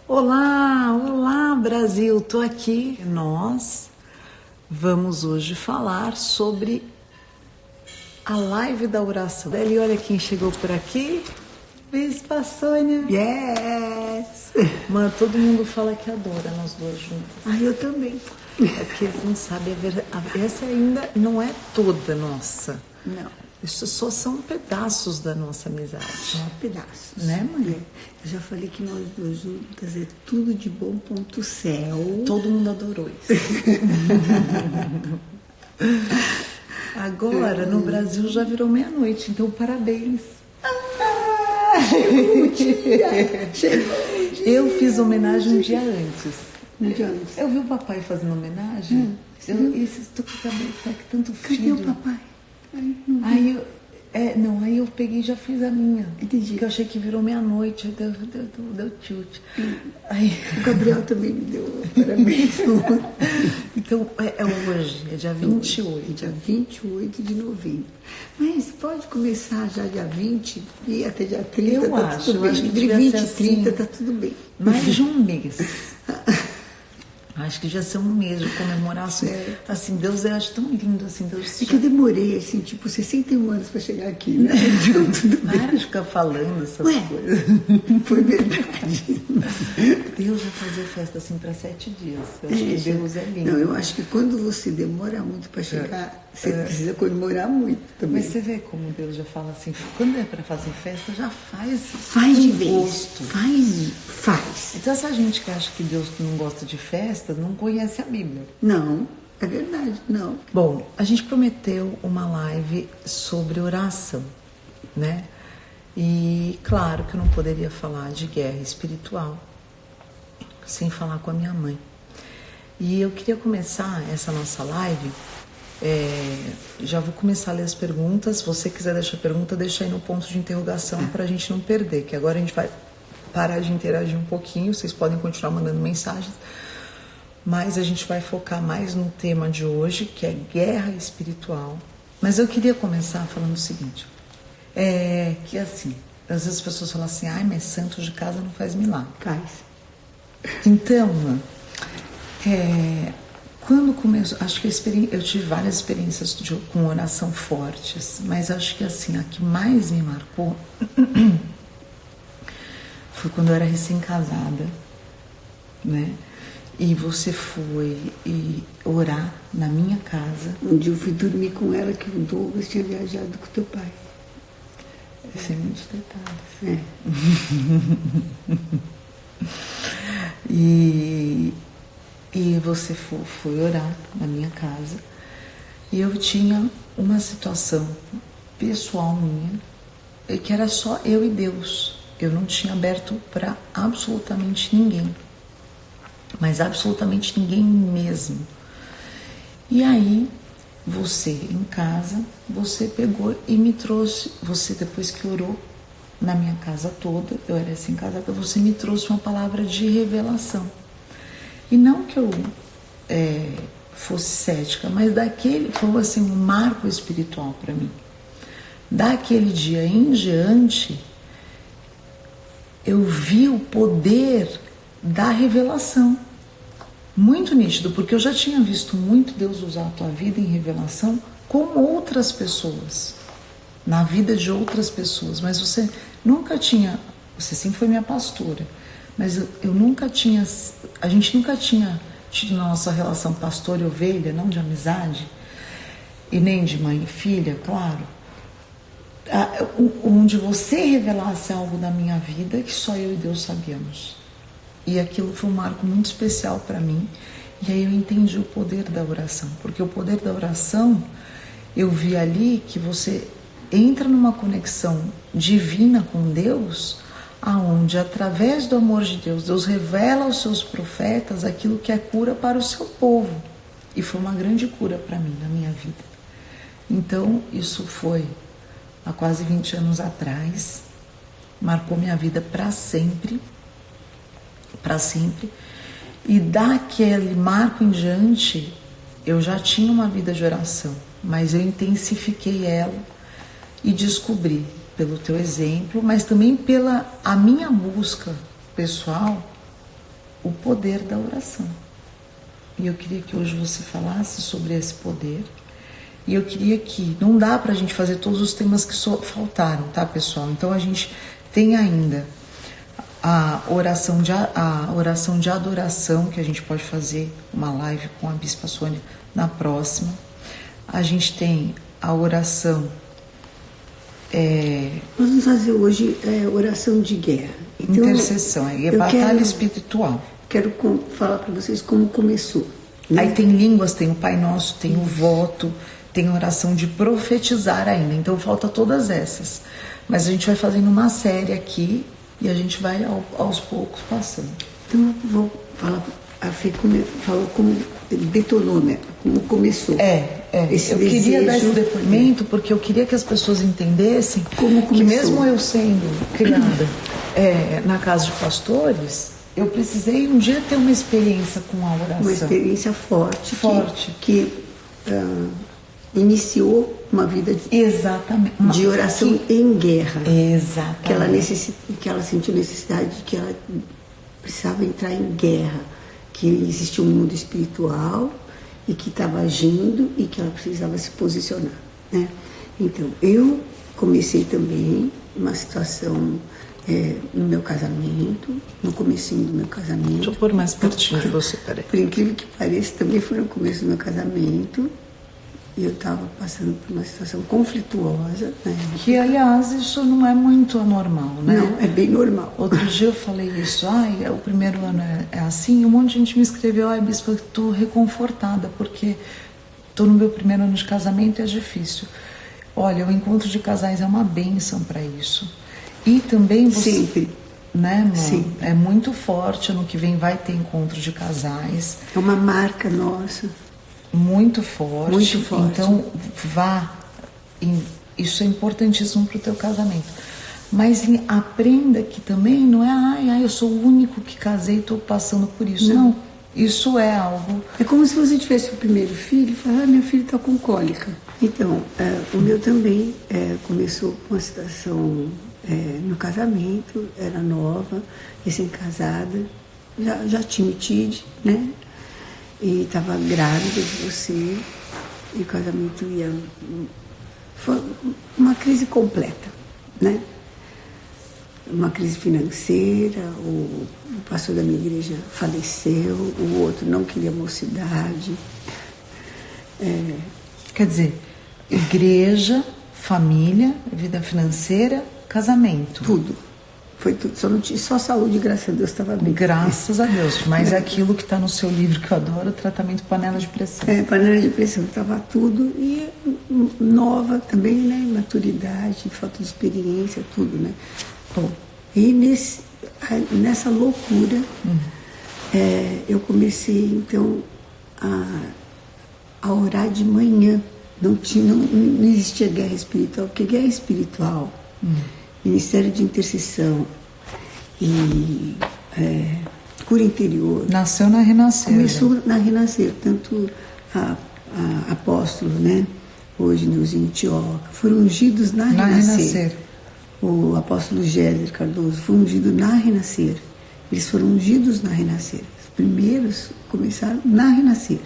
Olá, olá Brasil, tô aqui. Nós vamos hoje falar sobre a live da oração. Deli, olha quem chegou por aqui. Vespa Sônia. Yes! Mano, todo mundo fala que adora nós dois juntos. Ah, eu também. É porque eles não sabem a verdade. Essa ainda não é toda nossa. Não. Isso só são pedaços da nossa amizade. Só pedaços. Né, mãe? Eu já falei que nós duas juntas é tudo de bom ponto céu. Todo mundo adorou isso. Agora, no Brasil, já virou meia-noite, então parabéns. Chegou o dia! Chegou o dia! Eu fiz homenagem um dia antes. Um dia antes. Eu vi o papai fazendo homenagem. Estou com o cabelo, tá com tanto frio. Cadê o papai? Aí eu peguei e já fiz a minha. Entendi. Porque eu achei que virou meia-noite, deu tilt. Aí... O Gabriel também me deu parabéns. Então, é hoje, é dia 28. É dia 28 de novembro. Mas pode começar já dia 20 e até dia 30, eu tá acho, tudo bem. Acho que Entre 20 e 30 assim, tá tudo bem. Mais de um mês. Acho que já são um mês de comemoração. Assim, Deus eu acho tão lindo, assim, Deus. É que eu demorei, assim, tipo, 61 anos para chegar aqui, né? Então, tudo bem. Para de ficar falando essas coisas. Foi verdade. Deus vai fazer festa, assim, para 7 dias. Eu acho que Deus é lindo. Não, eu acho que quando você demora muito para chegar, você precisa comemorar muito também. Mas você vê como Deus já fala assim, quando é para fazer festa, já faz. Faz de vez. Gosto. Faz. Então essa gente que acha que Deus não gosta de festa, não conhece a Bíblia. Não, é verdade, não. Bom, a gente prometeu uma live sobre oração, né? E claro que eu não poderia falar de guerra espiritual sem falar com a minha mãe. E eu queria começar essa nossa live, já vou começar a ler as perguntas. Se você quiser deixar pergunta, deixa aí no ponto de interrogação para a gente não perder, que agora a gente vai parar de interagir um pouquinho, vocês podem continuar mandando mensagens, mas a gente vai focar mais no tema de hoje, que é guerra espiritual. Mas eu queria começar falando o seguinte, que assim, às vezes as pessoas falam assim, mas santo de casa não faz milagre. Faz. Então, quando começou, acho que eu tive várias experiências com oração fortes, mas acho que assim, a que mais me marcou foi quando eu era recém-casada, né? E você foi orar na minha casa. Um dia eu fui dormir com ela, que o Douglas tinha viajado com teu pai. Sem muitos detalhes. E você foi orar na minha casa. E eu tinha uma situação pessoal minha, que era só eu e Deus. Eu não tinha aberto para absolutamente ninguém. Mas absolutamente ninguém mesmo. E aí, você em casa, você pegou e me trouxe, você depois que orou na minha casa toda, eu era assim casada, você me trouxe uma palavra de revelação. E não que eu fosse cética, mas foi assim um marco espiritual para mim. Daquele dia em diante, eu vi o poder da revelação. Muito nítido, porque eu já tinha visto muito Deus usar a tua vida em revelação com outras pessoas, na vida de outras pessoas, mas você sempre foi minha pastora, mas eu nunca tinha, a gente nunca tinha tido na nossa relação pastor e ovelha, não de amizade, e nem de mãe e filha, claro, onde você revelasse algo da minha vida que só eu e Deus sabíamos. E aquilo foi um marco muito especial para mim. E aí eu entendi o poder da oração. Porque o poder da oração, eu vi ali que você entra numa conexão divina com Deus, aonde através do amor de Deus, Deus revela aos seus profetas aquilo que é cura para o seu povo. E foi uma grande cura para mim, na minha vida. Então, isso foi há quase 20 anos atrás. Marcou minha vida para sempre. E daquele marco em diante, eu já tinha uma vida de oração, mas eu intensifiquei ela e descobri, pelo teu exemplo, mas também pela a minha busca pessoal, o poder da oração. E eu queria que hoje você falasse sobre esse poder. E eu queria que, não dá pra gente fazer todos os temas que faltaram, tá, pessoal? Então a gente tem ainda a oração de adoração, que a gente pode fazer uma live com a Bispa Sônia na próxima. A gente tem a oração... Nós vamos fazer hoje oração de guerra. Então, intercessão, é batalha espiritual. Quero falar para vocês como começou. Né? Aí tem línguas, tem o Pai Nosso, tem o voto, tem a oração de profetizar ainda. Então falta todas essas. Mas a gente vai fazendo uma série aqui e a gente vai aos poucos passando. Então eu vou falar, a Fê falou como detonou, né? Como começou. Eu queria dar esse depoimento porque eu queria que as pessoas entendessem que mesmo eu sendo criada na casa de pastores, eu precisei um dia ter uma experiência com a oração. Uma experiência forte. Que iniciou uma vida de oração em guerra. Exatamente. Que ela sentiu necessidade de que ela precisava entrar em guerra. Que existia um mundo espiritual e que estava agindo e que ela precisava se posicionar, né? Então, eu comecei também uma situação no meu casamento, no comecinho do meu casamento. Deixa eu pôr mais pertinho de você, peraí. Por incrível que pareça, também foi no começo do meu casamento e eu estava passando por uma situação conflituosa, né? Que, aliás, isso não é muito anormal, né? Não, é bem normal. Outro dia eu falei isso, o primeiro ano é assim, e um monte de gente me escreveu, bispa, eu tô reconfortada, porque tô no meu primeiro ano de casamento e é difícil. Olha, o encontro de casais é uma bênção para isso. E também você... Sempre. Né, mãe? Sim. É muito forte, ano que vem vai ter encontro de casais. É uma marca nossa. Muito forte. Muito forte. Então, isso é importantíssimo para o teu casamento. Mas aprenda que também não é, eu sou o único que casei e estou passando por isso. Não, isso é algo... É como se você tivesse o primeiro filho e falar, meu filho está com cólica. Então, o meu também começou com uma situação no casamento, era nova, recém-casada, já tinha TID, né? E estava grávida de você, e o casamento ia... Foi uma crise completa, né? Uma crise financeira, o pastor da minha igreja faleceu, o outro não queria mocidade. Quer dizer, igreja, família, vida financeira, casamento. Tudo. Foi tudo. Só saúde, graças a Deus, estava bem. Graças a Deus. Mas aquilo que está no seu livro que eu adoro, tratamento panela de pressão. Panela de pressão, estava tudo. E nova também, né? Maturidade, falta de experiência, tudo, né? Bom, e nessa loucura, eu comecei, então, a orar de manhã. Não existia guerra espiritual, porque guerra espiritual... Ministério de Intercessão e cura interior. Nasceu na Renascer. Começou na Renascer, tanto a apóstolo, né? Hoje nos em Antioquia, foram ungidos na Renascer. O apóstolo Géser Cardoso foi ungido na Renascer. Eles foram ungidos na Renascer. Os primeiros começaram na Renascer.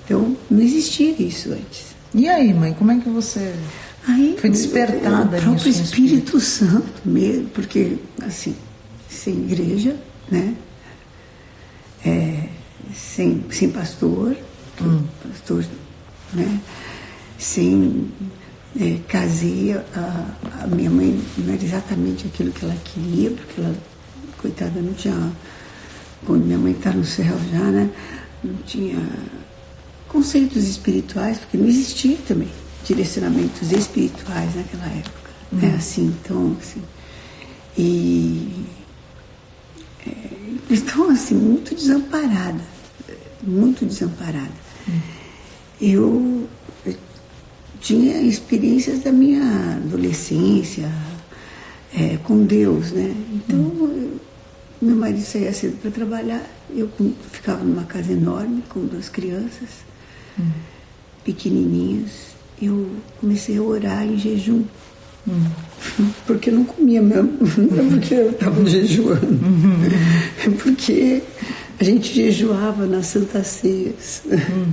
Então, não existia isso antes. E aí, mãe, como é que você... foi despertada nisso? O próprio Espírito Santo mesmo, porque, assim, sem igreja, né? Sem pastor, pastor, né? Casei, a minha mãe não era exatamente aquilo que ela queria, porque ela, coitada, não tinha... Quando minha mãe está no céu já, né? Não tinha conceitos espirituais, porque não existia também direcionamentos espirituais naquela época, né? Assim, então, assim, então, assim, muito desamparada, eu tinha experiências da minha adolescência com Deus, né? Então, meu marido saía cedo para trabalhar, eu ficava numa casa enorme com 2 crianças pequenininhas. Eu comecei a orar em jejum, Porque eu não comia mesmo, não é porque eu estava jejuando, é porque a gente jejuava nas santas ceias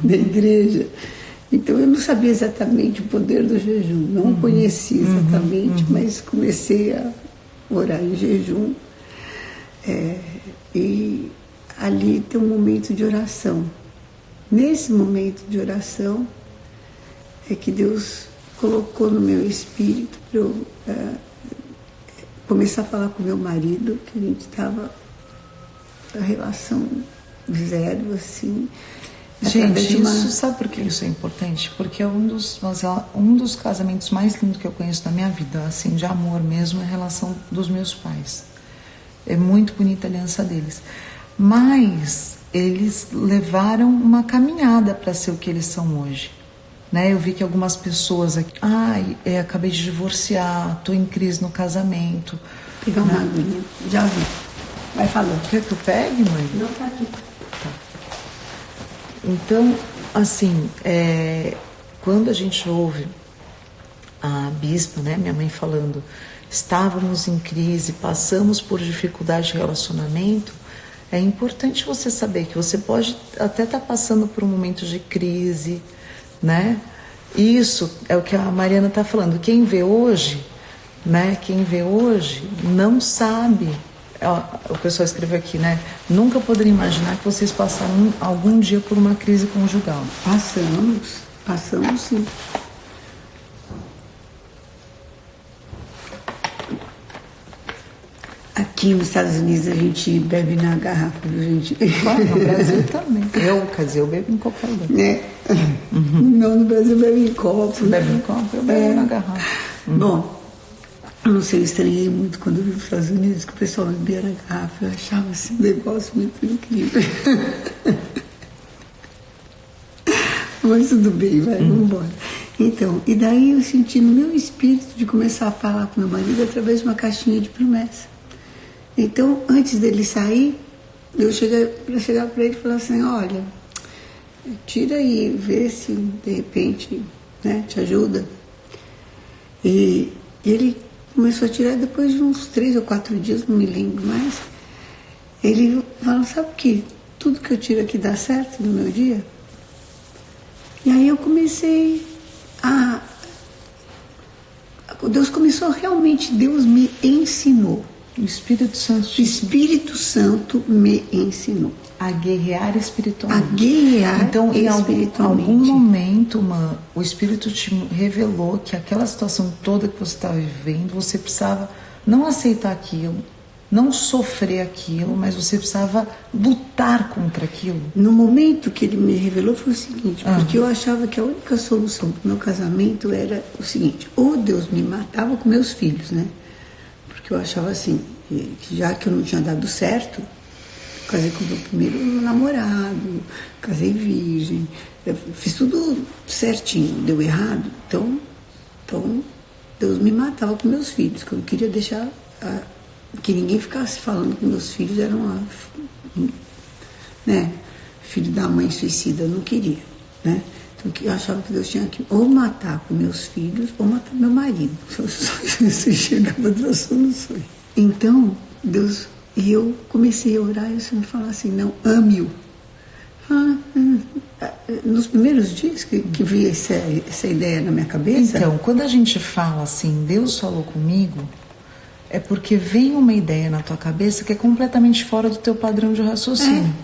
da igreja. Então eu não sabia exatamente o poder do jejum, não conhecia exatamente, mas comecei a orar em jejum. E ali tem um momento de oração. Nesse momento de oração é que Deus colocou no meu espírito para eu começar a falar com meu marido, que a gente estava a relação zero, assim. Gente, isso, sabe por que isso é importante? Porque é um dos casamentos mais lindos que eu conheço na minha vida, assim, de amor mesmo, é a relação dos meus pais. É muito bonita a aliança deles. Mas eles levaram uma caminhada para ser o que eles são hoje. Né? Eu vi que algumas pessoas aqui... acabei de divorciar, estou em crise no casamento. Pegar uma aguinha, já vi. Vai falando. Quer que eu pegue, mãe? Não, tá aqui. Tá. Então, assim, quando a gente ouve a bispa, né, minha mãe falando, estávamos em crise, passamos por dificuldade de relacionamento, é importante você saber que você pode até estar passando por um momento de crise, né? Isso é o que a Mariana está falando. Quem vê hoje, né? Quem vê hoje não sabe. O pessoal escreveu aqui, né? Nunca poderia imaginar que vocês passaram algum dia por uma crise conjugal. Passamos sim. Aqui nos Estados Unidos a gente bebe na garrafa, gente. Claro, no Brasil também. Eu bebo em qualquer lugar. Não, no Brasil bebe em copo. Você bebe em copo, eu bebo na garrafa. Bom, eu não sei, eu estranhei muito quando eu vim para os Estados Unidos, que o pessoal bebia na garrafa. Eu achava assim um negócio muito incrível. Mas tudo bem, vamos embora. Então, e daí eu senti no meu espírito de começar a falar com meu marido através de uma caixinha de promessa. Então, antes dele sair, eu chegar para ele e falar assim, olha, tira aí, vê se de repente, né, te ajuda. E ele começou a tirar depois de uns 3 ou 4 dias, não me lembro mais. Ele falou, sabe que tudo que eu tiro aqui dá certo no meu dia? E aí eu comecei Deus começou realmente, Deus me ensinou. O Espírito Santo me ensinou. A guerrear espiritualmente. A guerrear então, espiritualmente. Então, em algum momento, o Espírito te revelou que aquela situação toda que você estava vivendo, você precisava não aceitar aquilo, não sofrer aquilo, mas você precisava lutar contra aquilo. No momento que ele me revelou foi o seguinte, porque eu achava que a única solução para o meu casamento era o seguinte, ou Deus me matava com meus filhos, né? Porque eu achava assim, que já que eu não tinha dado certo, casei com o meu primeiro namorado, casei virgem, fiz tudo certinho, deu errado, então Deus me matava com meus filhos, que eu não queria deixar que ninguém ficasse falando que meus filhos eram filho da mãe suicida, eu não queria, né? Então eu achava que Deus tinha que ou matar com meus filhos ou matar meu marido. Isso chegava das soluções. Então, Deus, e eu comecei a orar e o Senhor falou assim, não, ame-o. Nos primeiros dias que vi essa ideia na minha cabeça... Então, quando a gente fala assim, Deus falou comigo, é porque vem uma ideia na tua cabeça que é completamente fora do teu padrão de raciocínio.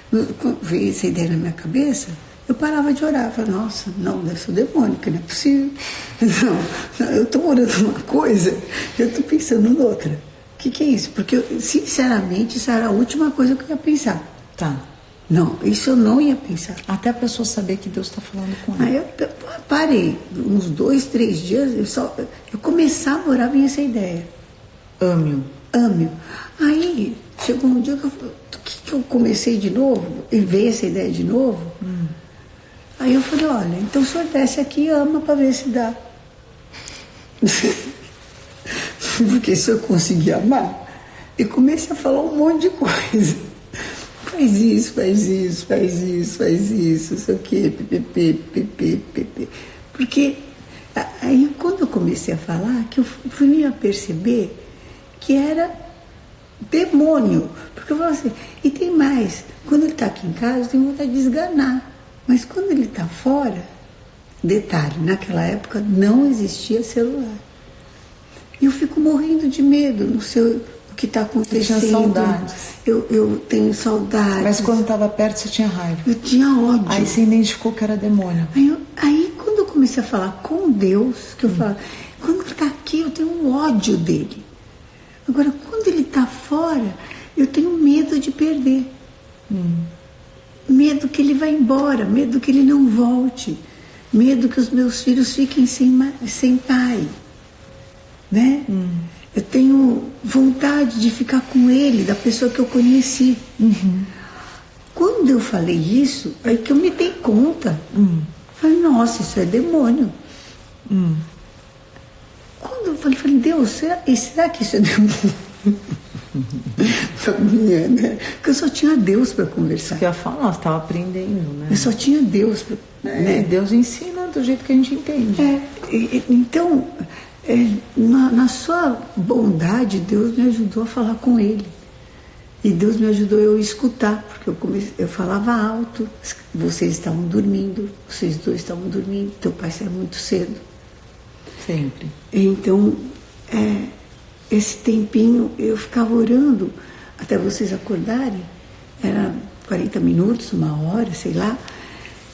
Quando veio essa ideia na minha cabeça, eu parava de orar. Eu falava, nossa, não, deve ser o demônio, que não é possível. Não, eu estou orando uma coisa, eu estou pensando noutra. O que é isso? Porque, sinceramente, isso era a última coisa que eu ia pensar. Tá. Não, isso eu não ia pensar. Até a pessoa saber que Deus está falando com ela. Aí eu parei, uns 2, 3 dias, eu começava a orar, vinha essa ideia. Ame-o. Aí, chegou um dia que eu comecei de novo, e veio essa ideia de novo. Aí eu falei, olha, então o senhor desce aqui e ama para ver se dá. Porque se eu conseguir amar, e comecei a falar um monte de coisa. Faz isso, não sei o quê, PP. Porque Aí quando eu comecei a falar, que eu fui a perceber que era demônio. Porque eu falo assim, e tem mais, quando ele está aqui em casa, eu tenho vontade de esganar. Mas quando ele está fora, detalhe, naquela época não existia celular. E eu fico morrendo de medo, não sei o que está acontecendo. Você tinha saudades. Eu tenho saudades. Mas quando estava perto, você tinha raiva. Eu tinha ódio. Aí você identificou que era demônio. Aí quando eu comecei a falar com Deus, que eu falo, quando ele está aqui, eu tenho um ódio dele. Agora, quando ele está fora, eu tenho medo de perder. Medo que ele vá embora, medo que ele não volte. Medo que os meus filhos fiquem sem pai. Né? Eu tenho vontade de ficar com ele, da pessoa que eu conheci. Quando eu falei isso, aí que eu me dei conta. Falei, nossa, isso é demônio. Quando eu falei, Deus, será que isso é demônio? Né? Porque eu só tinha Deus para conversar. Você ia falar, você estava aprendendo, né? Eu só tinha Deus para... Né? Deus ensina do jeito que a gente entende. Então, na sua bondade, Deus me ajudou a falar com ele. E Deus me ajudou eu a escutar, porque eu falava alto. Vocês estavam dormindo, vocês dois estavam dormindo, teu pai saiu muito cedo. Sempre. Então, esse tempinho eu ficava orando até vocês acordarem. Era 40 minutos, 1 hora, sei lá.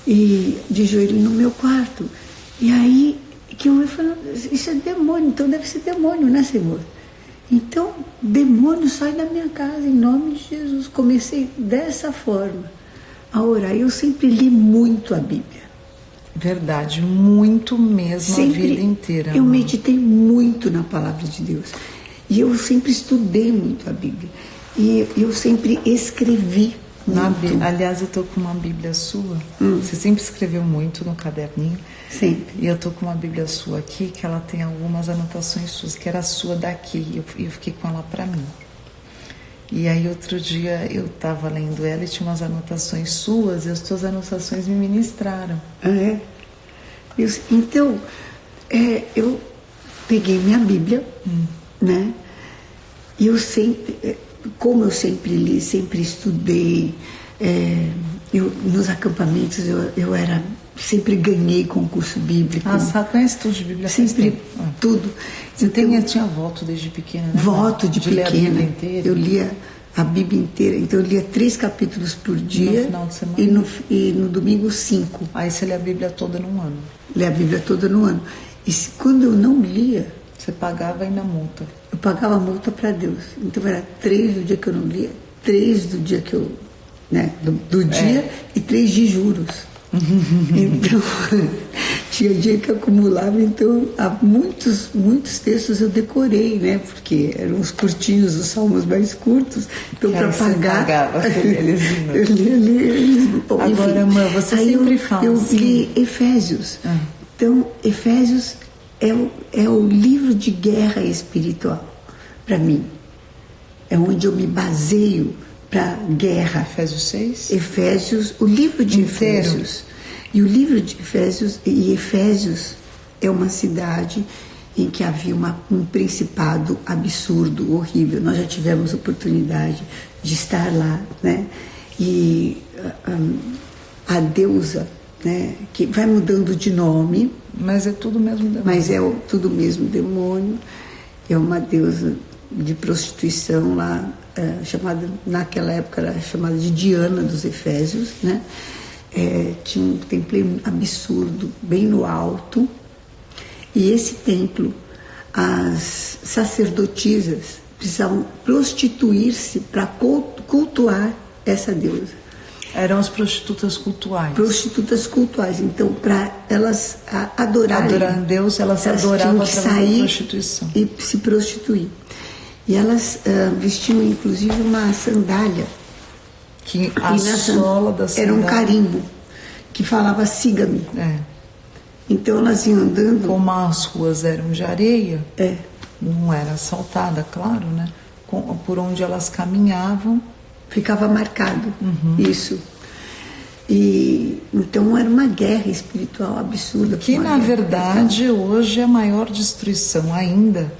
E de joelho no meu quarto. E aí que eu falei, isso é demônio, então deve ser demônio, né, Senhor? Então, demônio, sai da minha casa, em nome de Jesus. Comecei dessa forma a orar. Eu sempre li muito a Bíblia. Verdade, muito mesmo, sempre, a vida inteira. Eu meditei muito na palavra de Deus. E eu sempre estudei muito a Bíblia. E eu sempre escrevi muito. Aliás, eu estou com uma Bíblia sua. Você sempre escreveu muito no caderninho. Sempre. E eu estou com uma Bíblia sua aqui, que ela tem algumas anotações suas, que era sua daqui. Eu fiquei com ela para mim. E aí outro dia eu estava lendo ela e tinha umas anotações suas, e as suas anotações me ministraram. Então, eu peguei minha Bíblia, né? E eu sempre, como eu sempre li, sempre estudei, nos acampamentos eu sempre ganhei concurso bíblico. Você conhece tudo de Bíblia? Sempre, tudo. Você tinha voto desde pequena, né? Voto de pequena. Ler a Bíblia inteira. Eu lia a Bíblia inteira. Então eu lia 3 capítulos por dia. No final de semana. E no domingo 5. Aí você lê a Bíblia toda num ano. Lê a Bíblia toda no ano. E quando eu não lia... Você pagava ainda multa. Eu pagava multa para Deus. Então era 3 do dia que eu não lia, 3 do dia que eu... Né, do dia e 3 de juros. Então, tinha dia que acumulava, então, muitos textos eu decorei, né? Porque eram os curtinhos, os salmos mais curtos. Então, para pagar, eu lia eles. Agora, mãe, você aí sempre fala eu assim. li Efésios. Então, Efésios é o livro de guerra espiritual, para mim. É onde eu me baseio para guerra. Efésios 6? Efésios, o livro de Efésios. E o livro de Efésios é uma cidade em que havia um principado absurdo, horrível. Nós já tivemos oportunidade de estar lá, né? E a deusa, né, que vai mudando de nome. Mas é tudo mesmo demônio. Mas é tudo mesmo demônio. É uma deusa de prostituição lá, chamada, naquela época era chamada de Diana dos Efésios, né? Tinha um templo absurdo, bem no alto. E esse templo, as sacerdotisas precisavam prostituir-se para cultuar essa deusa. Eram as prostitutas cultuais. Prostitutas cultuais. Então, para elas adorarem Deus, elas adoravam tinham que através sair da prostituição. E se prostituir. E elas vestiam, inclusive, uma sandália. Que a sola da sandália... Era um carimbo que falava siga-me. Então elas iam andando... Como as ruas eram de areia, não era asfaltada, claro, né? Por onde elas caminhavam... Ficava marcado isso. E então era uma guerra espiritual absurda. Que na verdade hoje a maior destruição ainda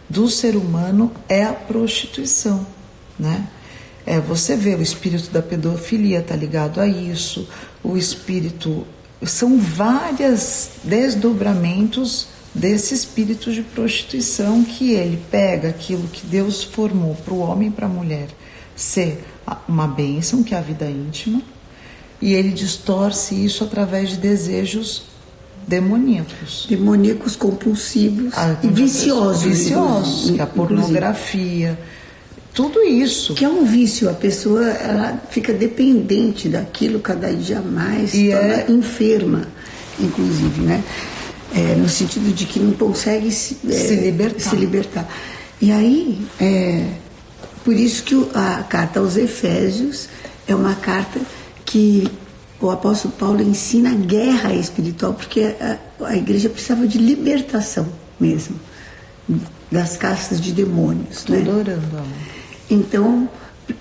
do ser humano é a prostituição, né? Você vê o espírito da pedofilia está ligado a isso, o espírito, são vários desdobramentos desse espírito de prostituição, que ele pega aquilo que Deus formou para o homem e para a mulher ser uma bênção, que é a vida íntima, e ele distorce isso através de desejos demoníacos. Demoníacos compulsivos e viciosos. Viciosos, que é a pornografia, tudo isso. Que é um vício, a pessoa ela fica dependente daquilo cada dia mais, e torna enferma, inclusive, né? No sentido de que não consegue se libertar. E aí, por isso que a carta aos Efésios é uma carta que o apóstolo Paulo ensina a guerra espiritual, porque a igreja precisava de libertação mesmo, das castas de demônios. Estou adorando. Então,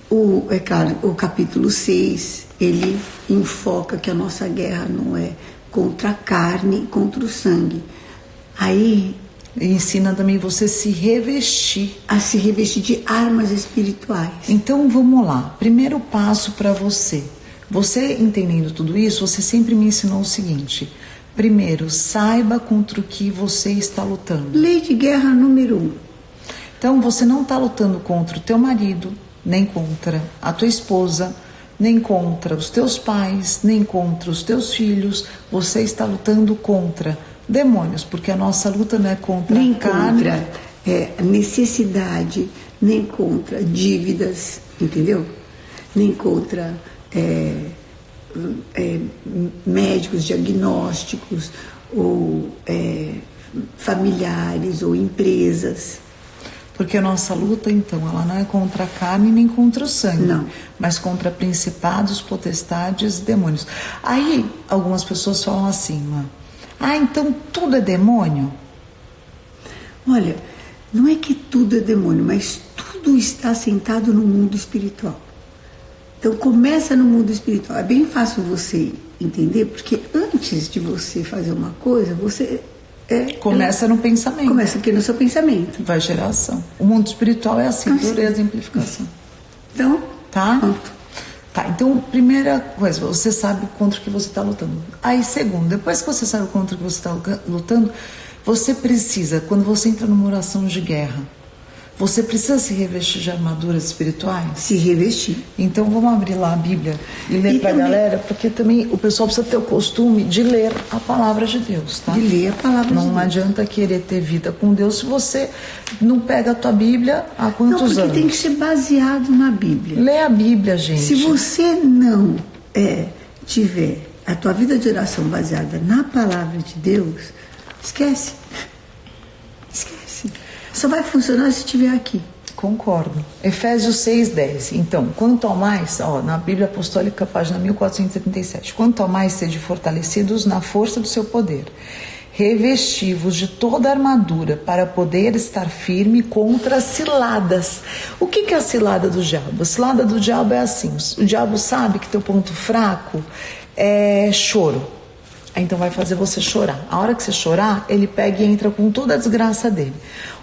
o capítulo 6, ele enfoca que a nossa guerra não é contra a carne, contra o sangue. Aí ensina também você se revestir. A se revestir de armas espirituais. Então vamos lá. Primeiro passo para você. Você entendendo tudo isso, você sempre me ensinou o seguinte: primeiro, saiba contra o que você está lutando. Lei de guerra número 1. Então você não está lutando contra o teu marido, nem contra a tua esposa, nem contra os teus pais, nem contra os teus filhos. Você está lutando contra demônios, porque a nossa luta não é contra nem a carne, contra necessidade, nem contra dívidas, entendeu? Nem contra médicos diagnósticos ou familiares ou empresas. Porque a nossa luta, então, ela não é contra a carne nem contra o sangue, não, mas contra principados, potestades e demônios. Aí algumas pessoas falam assim, então tudo é demônio? Olha, não é que tudo é demônio, mas tudo está assentado no mundo espiritual. Então começa no mundo espiritual. É bem fácil você entender, porque antes de você fazer uma coisa, você começa no pensamento. Começa aqui no seu pensamento. Vai gerar ação. O mundo espiritual é assim, por exemplificação. Então, tá? Pronto. Tá, então primeira coisa, você sabe contra o que você está lutando. Aí segundo, depois que você sabe contra o que você está lutando, você precisa, quando você entra numa oração de guerra, você precisa se revestir de armaduras espirituais? Se revestir. Então vamos abrir lá a Bíblia e ler para a galera, porque também o pessoal precisa ter o costume de ler a palavra de Deus, tá? De ler a palavra de Deus. Não adianta querer ter vida com Deus se você não pega a tua Bíblia há quantos anos? Não, porque tem que ser baseado na Bíblia. Lê a Bíblia, gente. Se você não tiver a tua vida de oração baseada na palavra de Deus, esquece. Só vai funcionar se estiver aqui. Concordo. Efésios 6:10. Então, quanto ao mais, na Bíblia Apostólica, página 1437, quanto ao mais sede fortalecidos na força do seu poder, revesti-vos de toda a armadura para poder estar firme contra as ciladas. O que é a cilada do diabo? A cilada do diabo é assim: o diabo sabe que teu ponto fraco é choro. Então vai fazer você chorar. A hora que você chorar, ele pega e entra com toda a desgraça dele.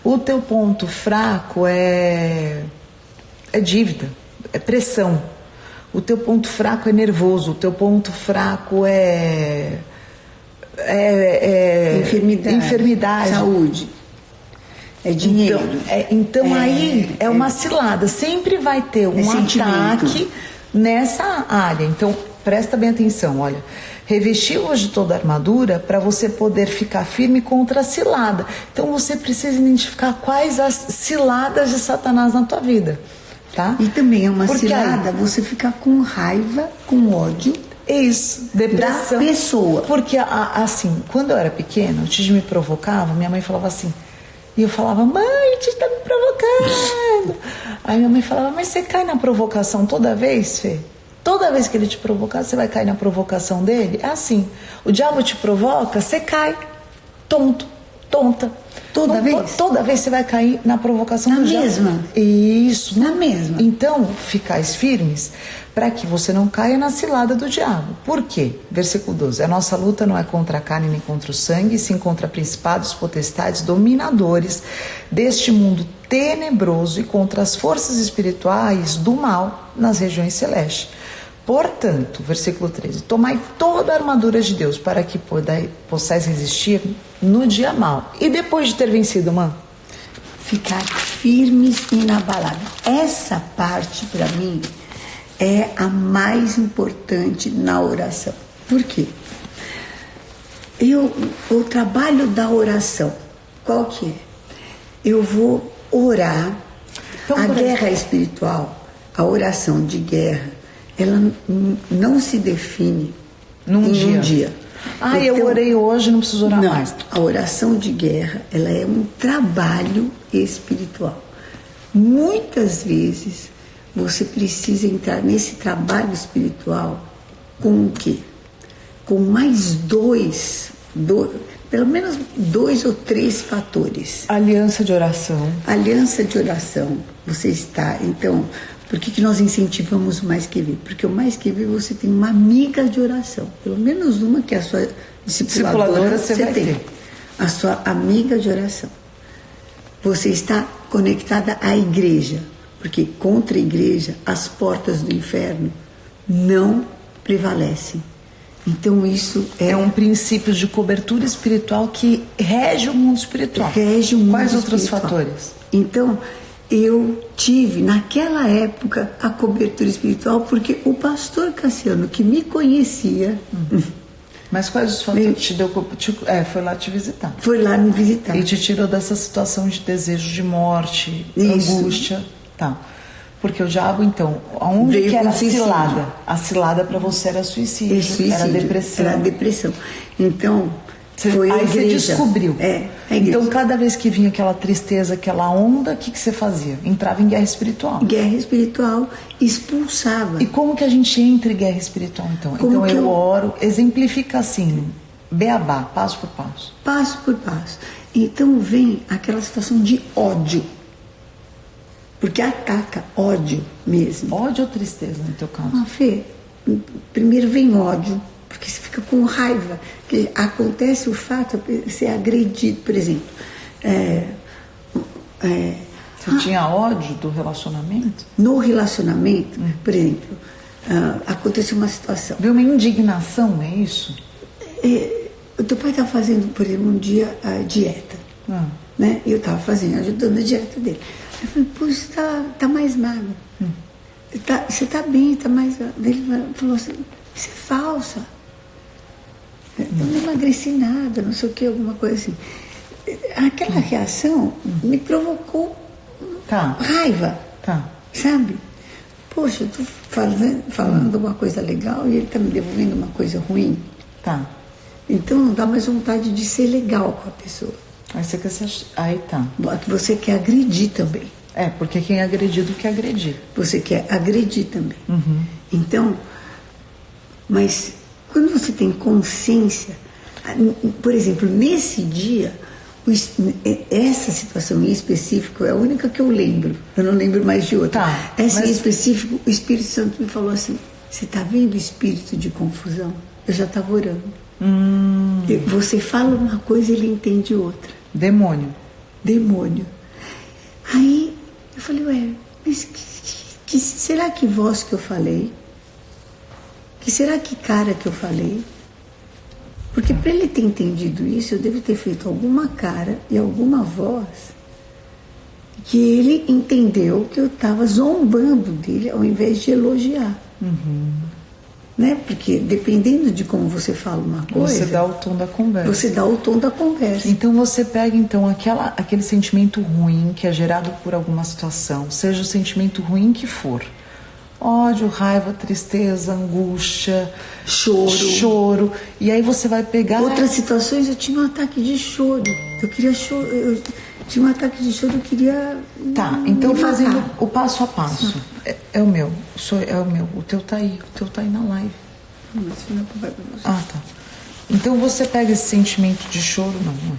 O teu ponto fraco é dívida, é pressão. O teu ponto fraco é nervoso. O teu ponto fraco é enfermidade. Saúde. É dinheiro. Então aí é uma cilada. Sempre vai ter um ataque nessa área. Então presta bem atenção, olha. Revesti-vos de toda a armadura para você poder ficar firme contra a cilada. Então você precisa identificar quais as ciladas de Satanás na tua vida, tá? E também é uma cilada você ficar com raiva, com ódio. Isso, depressão. Da pessoa. Porque assim, quando eu era pequena, o Titi me provocava, minha mãe falava assim, e eu falava, mãe, o Titi tá me provocando. Aí minha mãe falava, mas você cai na provocação toda vez, Fê? Toda vez que ele te provocar, você vai cair na provocação dele? É assim, o diabo te provoca, você cai, tonto. tonta. Toda vez? Toda vez você vai cair na provocação do diabo. Na mesma? Isso. Na mesma. Então, ficais firmes para que você não caia na cilada do diabo. Por quê? Versículo 12. A nossa luta não é contra a carne nem contra o sangue, sim contra principados, potestades, dominadores deste mundo tenebroso e contra as forças espirituais do mal nas regiões celestes. Portanto, versículo 13, tomai toda a armadura de Deus para que possais resistir no dia mau. E depois de ter vencido, ficar firmes e inabaláveis. Essa parte, para mim, é a mais importante na oração. Por quê? O trabalho da oração, qual que é? Eu vou orar. Então, a guerra espiritual, a oração de guerra, ela não se define em um dia. Então, eu orei hoje, não preciso orar mais. A oração de guerra, ela é um trabalho espiritual. Muitas vezes você precisa entrar nesse trabalho espiritual com o quê? Com mais pelo menos 2 ou 3 fatores. Aliança de oração. Aliança de oração. Você está, então, por que nós incentivamos o Mais Que Vive? Porque o Mais Que Vive você tem uma amiga de oração. Pelo menos uma que é a sua discipuladora você vai ter. A sua amiga de oração. Você está conectada à igreja. Porque contra a igreja, as portas do inferno não prevalecem. Então isso é um princípio de cobertura espiritual que rege o mundo espiritual. Rege o mundo Quais espiritual. Outros fatores? Então, eu tive, naquela época, a cobertura espiritual, porque o pastor Cassiano, que me conhecia... Mas quais os fatores? Foi lá te visitar. Foi lá me visitar. E te tirou dessa situação de desejo de morte, angústia. Tá. Porque o diabo, então, aonde veio que era a cilada? A cilada para você era suicídio, era depressão. Era depressão. Então, foi a igreja. Você descobriu. A igreja. Então, cada vez que vinha aquela tristeza, aquela onda, o que você fazia? Entrava em guerra espiritual. Guerra espiritual, expulsava. E como que a gente entra em guerra espiritual, então? Então, eu oro, exemplifica assim, beabá, passo por passo. Passo por passo. Então, vem aquela situação de ódio. Porque ataca ódio mesmo. Ódio ou tristeza, no teu caso? Fê, primeiro vem ódio, porque você fica com raiva. Que acontece o fato de ser agredido, por exemplo. Você tinha ódio do relacionamento? No relacionamento, por exemplo, aconteceu uma situação. Veio uma indignação, é isso? O teu pai estava fazendo, por exemplo, um dia a dieta. Né? Eu estava ajudando a dieta dele. Eu falei, pô, você tá mais magro. Você tá bem, tá mais... Ele falou assim, isso é falsa. Eu não emagreci nada, não sei o que, alguma coisa assim. Aquela reação me provocou raiva, sabe? Poxa, eu tô falando uma coisa legal e ele tá me devolvendo uma coisa ruim. Então não dá mais vontade de ser legal com a pessoa. Aí você quer ser... Aí tá. Que você quer agredir também. Porque quem é agredido quer agredir. Você quer agredir também. Então, mas quando você tem consciência, por exemplo, nesse dia, essa situação em específico é a única que eu lembro. Eu não lembro mais de outra. Essa em específico, o Espírito Santo me falou assim, você está vendo o espírito de confusão? Eu já estava orando. Você fala uma coisa e ele entende outra. Demônio. Aí eu falei, mas será que voz que eu falei? Será que cara que eu falei? Porque para ele ter entendido isso, eu devo ter feito alguma cara e alguma voz que ele entendeu que eu estava zombando dele ao invés de elogiar. Né? Porque dependendo de como você fala uma coisa... Você dá o tom da conversa. Você dá o tom da conversa. Então você pega aquele sentimento ruim que é gerado por alguma situação, seja o sentimento ruim que for. Ódio, raiva, tristeza, angústia, choro. E aí você vai pegar... Outras situações eu tinha um ataque de choro. Eu queria chorar. Eu tinha um ataque de choro, eu queria... Então fazendo o passo a passo. É o meu. O teu tá aí. O teu tá aí na live. Mas não vai pra você. Então você pega esse sentimento de choro, não é?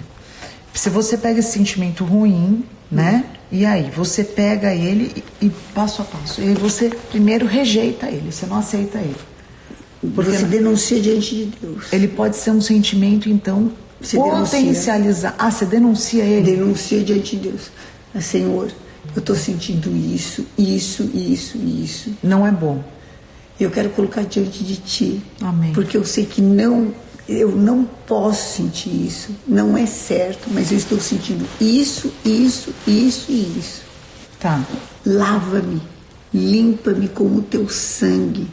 Se você pega esse sentimento ruim, né? E aí, você pega ele e passo a passo. E aí você primeiro rejeita ele, você não aceita ele. Porque você denuncia diante de Deus. Ele pode ser um sentimento, então, Você potencializar. Você denuncia ele? Denuncia diante de Deus. Mas, Senhor, eu estou sentindo isso. Não é bom. Eu quero colocar diante de Ti. Amém. Porque eu sei que eu não posso sentir isso. Não é certo, mas eu estou sentindo isso. Tá. Lava-me, limpa-me com o Teu sangue.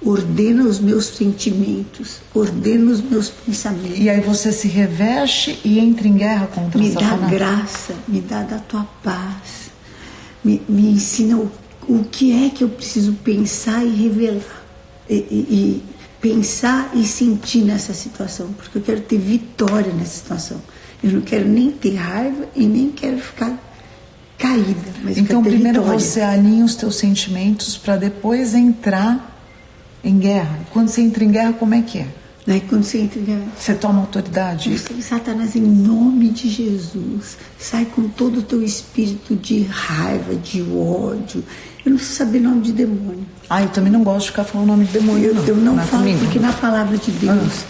Ordena os meus sentimentos, ordena os meus pensamentos. E aí você se reveste e entra em guerra contra Satanás. Me dá graça, me dá da Tua paz. Me ensina o que é que eu preciso pensar e revelar. E pensar e sentir nessa situação. Porque eu quero ter vitória nessa situação. Eu não quero nem ter raiva e nem quero ficar caída. Mas então primeiro vitória. você alinha os teus sentimentos para depois entrar em guerra. Quando você entra em guerra, como é que é? Aí quando você entra em guerra, você toma autoridade? Satanás, em nome de Jesus, sai com todo o teu espírito de raiva, de ódio. Eu não preciso saber nome de demônio. Eu também não gosto de ficar falando nome de demônio. Eu não falo, comigo. Porque na palavra de Deus,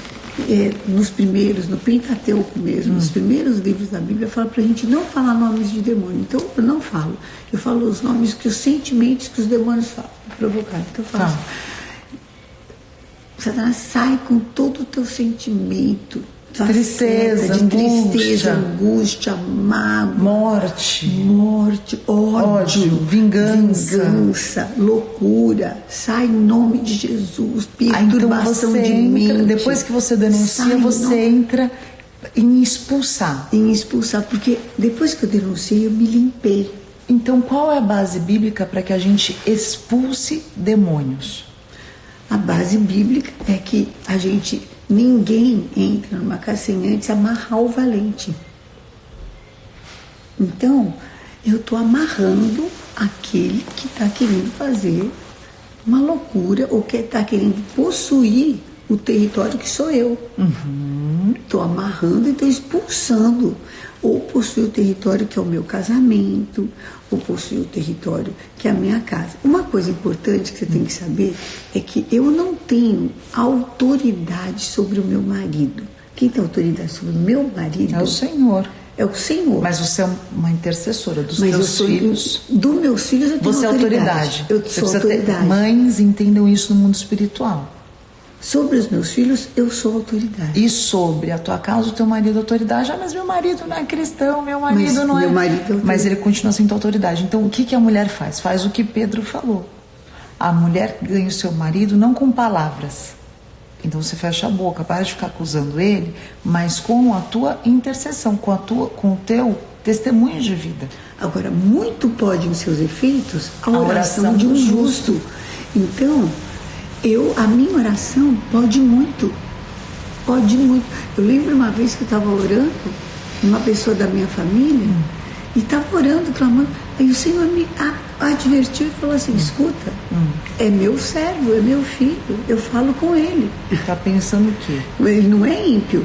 no Pentateuco mesmo, nos primeiros livros da Bíblia, fala pra gente não falar nomes de demônio. Então eu não falo. Eu falo os nomes os sentimentos que os demônios falam, provocar. Então eu falo assim, Satanás, sai com todo o teu sentimento. Tristeza, angústia, mágoa, morte, ódio, vingança, loucura. Sai em nome de Jesus. Perturbação então de mente. Depois que você denuncia, você entra em expulsar. Porque depois que eu denunciei, eu me limpei. Então, qual é a base bíblica para que a gente expulse demônios? A base bíblica é que ninguém entra numa casa sem antes amarrar o valente. Então, eu estou amarrando aquele que está querendo fazer uma loucura ou que está querendo possuir o território que sou eu. Estou amarrando e estou expulsando. Ou possuir o território que é o meu casamento, ou possuir o território que é a minha casa. Uma coisa importante que você tem que saber é que eu não tenho autoridade sobre o meu marido. Quem tem autoridade sobre o meu marido é o Senhor. É o Senhor. Mas você é uma intercessora dos teus filhos. Dos meus filhos eu tenho você autoridade. É autoridade. Eu sou autoridade. Mães entendam isso no mundo espiritual. Sobre os meus filhos, eu sou autoridade. E sobre a tua casa, o teu marido é autoridade. Mas meu marido não é cristão, meu marido não é... Meu marido é mas ele continua sendo autoridade. Então, o que a mulher faz? Faz o que Pedro falou. A mulher ganha o seu marido não com palavras. Então, você fecha a boca, para de ficar acusando ele, mas com a tua intercessão, com o teu testemunho de vida. Agora, muito pode em seus efeitos a oração de um justo. Então... a minha oração pode muito. Eu lembro uma vez que eu estava orando, uma pessoa da minha família, e estava orando, clamando, aí o Senhor me advertiu e falou assim, escuta, é meu servo, é meu filho, eu falo com ele. Está pensando o quê? Ele não é ímpio.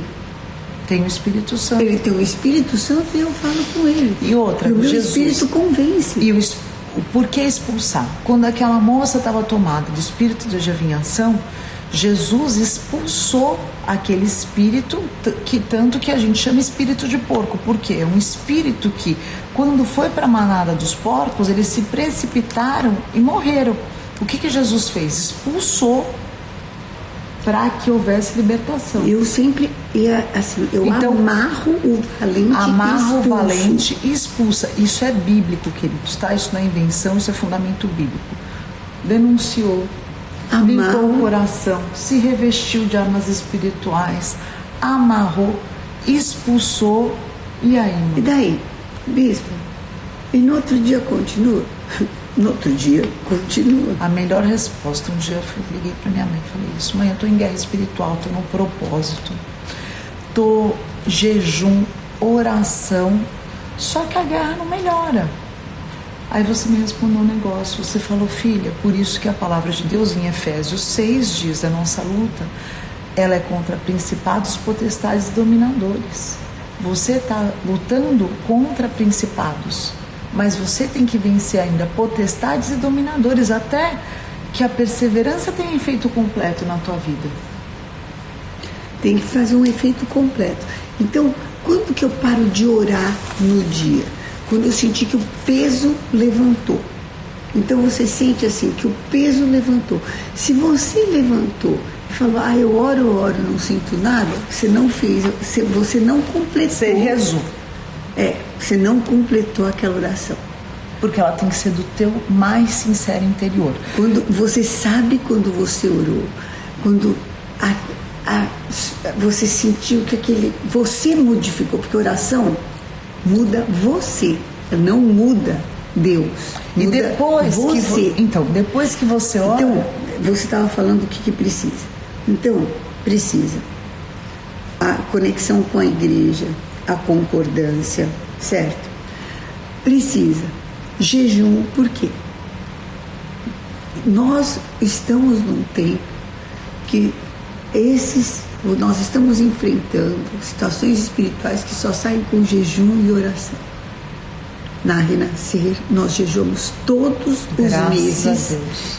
Tem o Espírito Santo. Ele tem o Espírito Santo e eu falo com ele. E outra, o meu Jesus, Espírito convence. E por que expulsar? Quando aquela moça estava tomada do espírito de adivinhação, Jesus expulsou aquele espírito, tanto que a gente chama espírito de porco. Por quê? É um espírito que, quando foi para a manada dos porcos, eles se precipitaram e morreram. O que Jesus fez? Expulsou para que houvesse libertação. Eu sempre, então, amarro o valente e expulsa. Isso é bíblico, queridos, tá? Isso não é invenção, isso é fundamento bíblico. Denunciou, limpou o coração, se revestiu de armas espirituais, amarrou, expulsou, e aí? E daí, bispo? E no outro dia continua? No outro dia, continua. A melhor resposta, um dia eu liguei para minha mãe e falei isso, mãe, eu estou em guerra espiritual, estou no propósito, estou jejum, oração, só que a guerra não melhora. Aí você me respondeu um negócio, você falou, filha, por isso que a palavra de Deus em Efésios 6 diz, a nossa luta, ela é contra principados, potestades e dominadores. você está lutando contra principados, mas você tem que vencer ainda potestades e dominadores, até que a perseverança tenha efeito completo na tua vida. Tem que fazer um efeito completo. Então, quando que eu paro de orar no dia? Quando eu senti que o peso levantou. Então você sente assim, que o peso levantou. Se você levantou e falou, eu oro, não sinto nada, você não fez, você não completou. Você rezou. Você não completou aquela oração. Porque ela tem que ser do teu mais sincero interior. Quando você sabe quando você orou, quando você sentiu que você modificou, porque oração muda você, não muda Deus. E depois você. Depois que você ora... Então, você estava falando o que precisa. Então, precisa a conexão com a igreja, a concordância, certo? Precisa jejum, por quê? Nós estamos num tempo que nós estamos enfrentando situações espirituais que só saem com jejum e oração. Na Renascer, nós jejuamos todos os meses,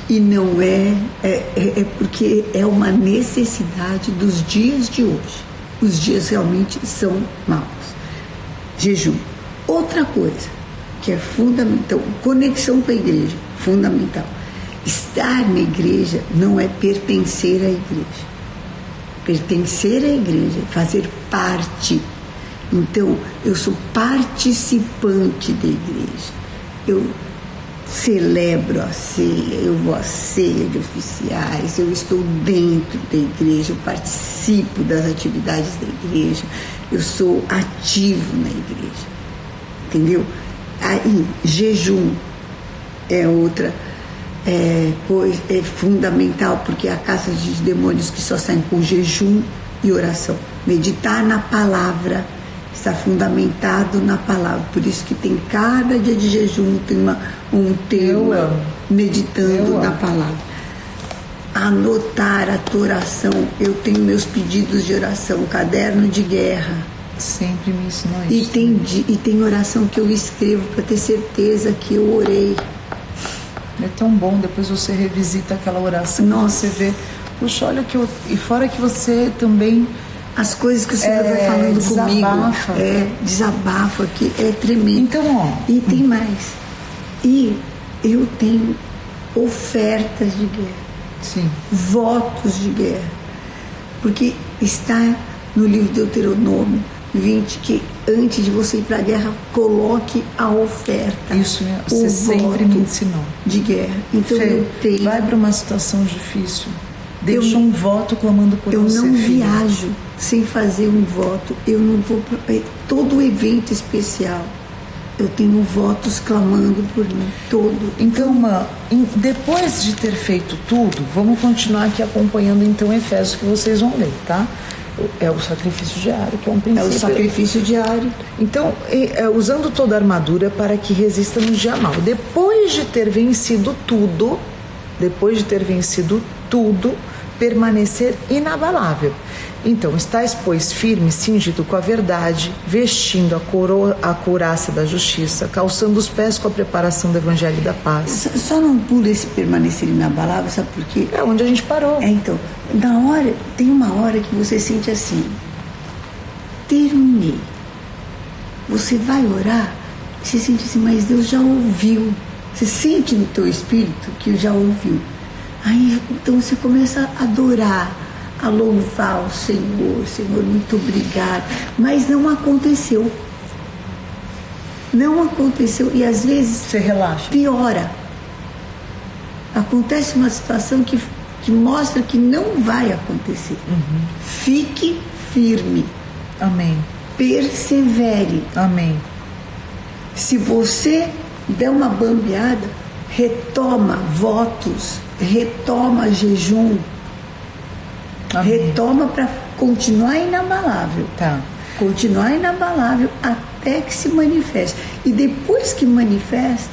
e não é porque é uma necessidade dos dias de hoje. Os dias realmente são maus. Jejum. Outra coisa que é fundamental, conexão com a igreja, fundamental. Estar na igreja não é pertencer à igreja. Pertencer à igreja é fazer parte. Então, eu sou participante da igreja. Eu celebro a ceia, eu vou à ceia de oficiais, eu estou dentro da igreja, eu participo das atividades da igreja, eu sou ativo na igreja. Entendeu? Aí, jejum é outra coisa, é fundamental, porque a caça de demônios que só saem com jejum e oração. Meditar na palavra, está fundamentado na palavra. Por isso que tem cada dia de jejum, tem um tema meditando na palavra. Anotar a tua oração. Eu tenho meus pedidos de oração, caderno de guerra. Sempre me ensinou isso. E tem oração que eu escrevo para ter certeza que eu orei. É tão bom, depois você revisita aquela oração. Nossa, você vê, puxa, olha que e fora que você também... As coisas que o Senhor vai falando desabafa. comigo. Desabafa, que é tremendo. Então, E tem mais. E eu tenho ofertas de guerra. Sim. Votos de guerra. Porque está no livro de Deuteronômio 20 que antes de você ir para a guerra, coloque a oferta. Isso você sempre me ensinou. De guerra. Então eu tenho. Vai para uma situação difícil. Deixa um voto clamando por você. Eu não viajo sem fazer um voto. Eu não vou para todo evento especial. Eu tenho votos clamando por mim, todo. Então, depois de ter feito tudo, vamos continuar aqui acompanhando então Efésios, que vocês vão ler, tá? É o sacrifício diário, que é um princípio. É o sacrifício diário. Então, usando toda a armadura para que resista no dia mau. Depois de ter vencido tudo, permanecer inabalável. Então, estáis, pois, firmes, cingido com a verdade, vestindo a couraça da justiça, calçando os pés com a preparação do evangelho da paz. Só não pula esse permanecer inabalável, sabe por quê? É onde a gente parou. Então, tem uma hora que você sente assim, terminei. Você vai orar, você sente assim, mas Deus já ouviu. Você sente no teu espírito que já ouviu. Aí, então você começa a adorar, a louvar o Senhor. Senhor, muito obrigado. Mas não aconteceu. Não aconteceu. E às vezes você relaxa. Piora. Acontece uma situação que mostra que não vai acontecer. Uhum. Fique firme. Amém. Persevere. Amém. Se você der uma bambeada, retoma votos, retoma jejum, retoma para continuar inabalável. Tá. Continuar inabalável até que se manifeste. E depois que manifesta,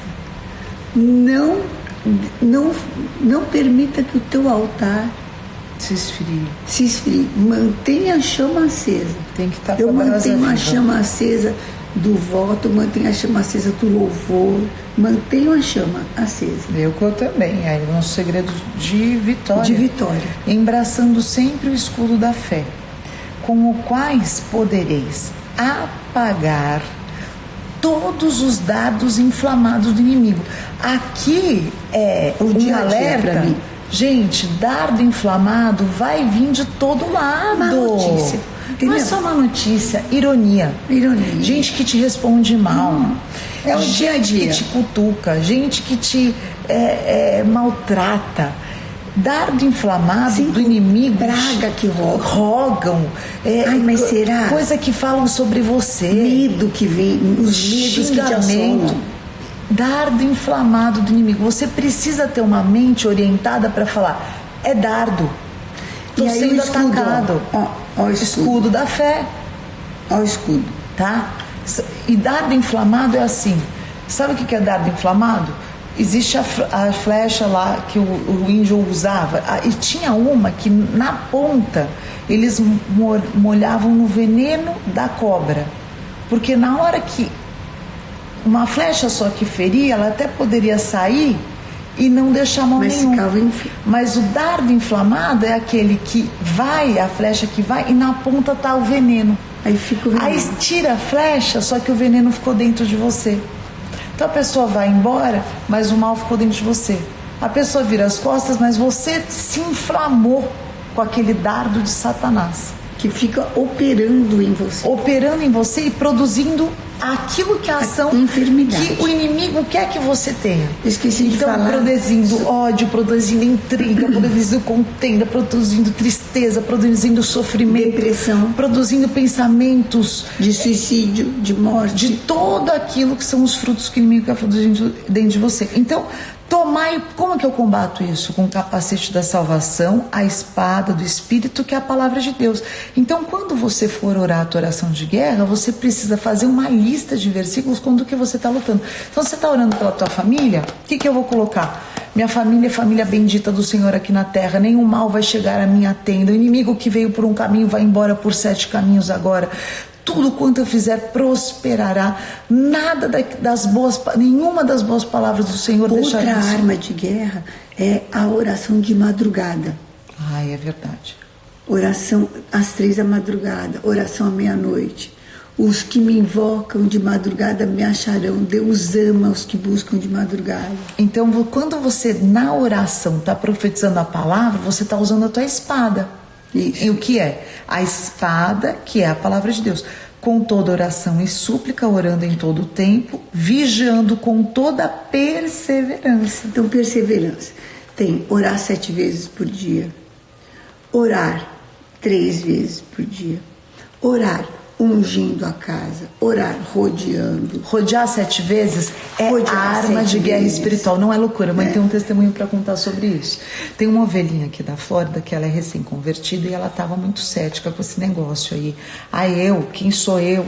não permita que o teu altar Se esfrie. Se esfrie. Mantenha a chama acesa. Tem que estar Eu com a brasa mantenho a viva. chama acesa do voto, mantenho a chama acesa do louvor, mantenho a chama acesa. Eu também. Aí é um segredo de vitória. De vitória. Embraçando sempre o escudo da fé, com o quais podereis apagar todos os dardos inflamados do inimigo. Aqui é O dia a dia alerta. pra mim. Gente, dardo inflamado vai vir de todo lado. Má notícia, Não entendeu? é só uma notícia, ironia. Ironia. Gente que te responde mal. É o dia a dia. Que te cutuca, gente que te maltrata. Dardo inflamado Sim, do inimigo. praga que roga. Rogam. Ai, mas será? Coisa que falam sobre você. Medo que vem, os medos que te Xingamento. assolam. Dardo inflamado do inimigo. Você precisa ter uma mente orientada para falar: é dardo. Estou E aí sendo o escudo, atacado. ó, o escudo. Da fé. Ó o escudo. Tá? E dardo inflamado é assim. Sabe o que é dardo inflamado? Existe a flecha lá que o índio usava. E tinha uma que na ponta eles molhavam no veneno da cobra. Porque na hora que uma flecha só que feria, ela até poderia sair e não deixar mal Mas nenhum. ficava Mas o dardo inflamado é aquele que vai, a flecha que vai, e na ponta tá o veneno. Aí fica o veneno. Aí tira a flecha, só que o veneno ficou dentro de você. Então a pessoa vai embora, mas o mal ficou dentro de você. A pessoa vira as costas, mas você se inflamou com aquele dardo de Satanás. Que fica operando em você. Operando em você e produzindo aquilo que a ação enfermidade. que o inimigo quer que você tenha. Esqueci de então, falar. produzindo ódio, produzindo intriga, produzindo contenda, produzindo tristeza, produzindo sofrimento, Depressão. produzindo pensamentos De suicídio, de morte. de todo aquilo que são os frutos que o inimigo quer produzir dentro de você. Então, tomai, como que eu combato isso? Com o capacete da salvação, a espada do Espírito, que é a palavra de Deus. Então, quando você for orar a tua oração de guerra, você precisa fazer uma lista de versículos com o que você está lutando. Então, você está orando pela tua família? O que eu vou colocar? Minha família é família bendita do Senhor aqui na terra. Nenhum mal vai chegar à minha tenda. O inimigo que veio por um caminho vai embora por 7 caminhos agora. Tudo quanto eu fizer prosperará. Nada nenhuma das boas palavras do Senhor deixará. Outra arma de guerra é a oração de madrugada. Ai, é verdade. Oração às 3 da madrugada, oração à meia-noite. Os que me invocam de madrugada me acharão. Deus ama os que buscam de madrugada. Então, quando você na oração está profetizando a palavra, você está usando a tua espada. Isso. E o que é? A espada, que é a palavra de Deus. Com toda oração e súplica, orando em todo o tempo, vigiando com toda perseverança. Então, perseverança. Tem orar 7 vezes por dia. Orar 3 vezes por dia. Orar ungindo a casa. Orar rodeando. Rodear 7 vezes é Rodear a arma 7 de guerra vezes. espiritual. Não é loucura, mas É. tem um testemunho para contar sobre isso. Tem uma ovelhinha aqui da Flórida que ela é recém-convertida e ela estava muito cética com esse negócio aí. Quem sou eu?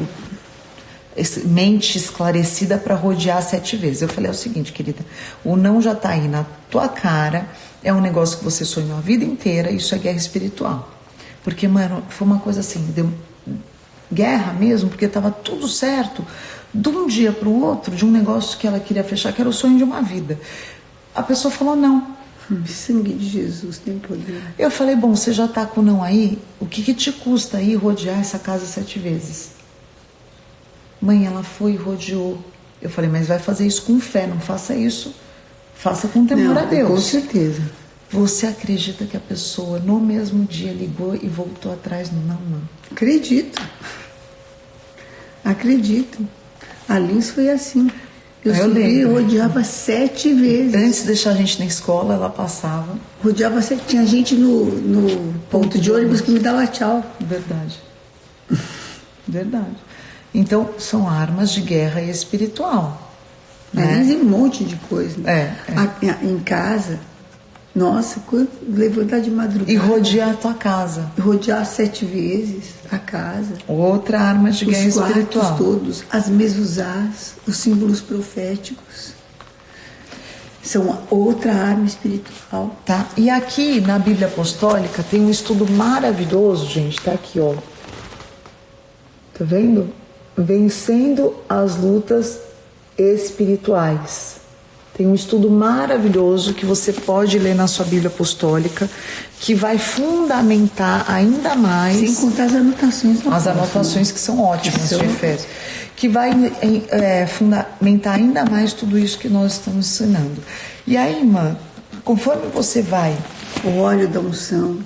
Mente esclarecida para rodear 7 vezes. Eu falei: é o seguinte, querida, o não já está aí na tua cara, é um negócio que você sonhou a vida inteira, isso é guerra espiritual. Porque, mano, foi uma coisa assim, deu guerra mesmo, porque estava tudo certo, de um dia para o outro, de um negócio que ela queria fechar, que era o sonho de uma vida. A pessoa falou não. Sangue de Jesus tem poder. Eu falei: bom, você já está com o não aí, o que te custa aí rodear essa casa 7 vezes? Mãe, ela foi e rodeou. Eu falei: mas vai fazer isso com fé, não faça isso, faça com temor a Deus. Com certeza. Você acredita que a pessoa no mesmo dia ligou e voltou atrás no não, mano? Acredito. A Lins foi assim. Eu subi e rodeava 7 vezes. Antes de deixar a gente na escola, ela passava. Rodeava 7. Tinha gente no ponto de ônibus que me dava tchau. Verdade. Verdade. Então, são armas de guerra espiritual. Mas um monte de coisa. Em casa, nossa, levantar de madrugada. E rodear a tua casa. Rodear 7 vezes a casa. Outra arma de guerra espiritual. Os todos, as mesuzás, os símbolos proféticos. São outra arma espiritual. Tá? E aqui na Bíblia Apostólica tem um estudo maravilhoso, gente. Tá aqui, ó. Tá vendo? Vencendo as lutas espirituais. Tem um estudo maravilhoso que você pode ler na sua Bíblia Apostólica, que vai fundamentar ainda mais... Sem contar as anotações. As anotações que são ótimas de Efésios. Que vai fundamentar ainda mais tudo isso que nós estamos ensinando. E aí, irmã, conforme você vai... O óleo da unção.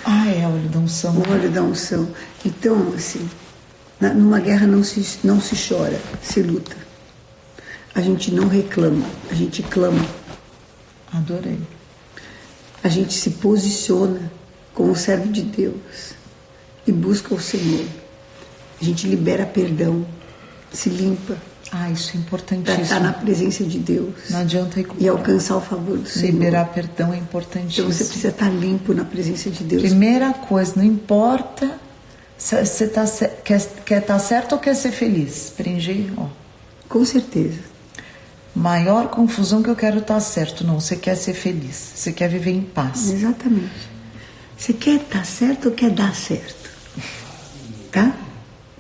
Ah, óleo da unção. O óleo da unção. Então, assim, numa guerra não se chora, se luta. A gente não reclama, a gente clama. Adorei. A gente se posiciona como servo de Deus e busca o Senhor. A gente libera perdão, se limpa. Ah, isso é importantíssimo. Para estar na presença de Deus. Não adianta ir e alcançar o favor do Senhor. Liberar perdão é importantíssimo. Então você precisa estar limpo na presença de Deus. Primeira coisa, não importa se você quer estar certo ou quer ser feliz. Preencher, ó. Com certeza. Maior confusão que eu quero estar certo. Não, você quer ser feliz. Você quer viver em paz. Exatamente. Você quer estar certo ou quer dar certo? Tá?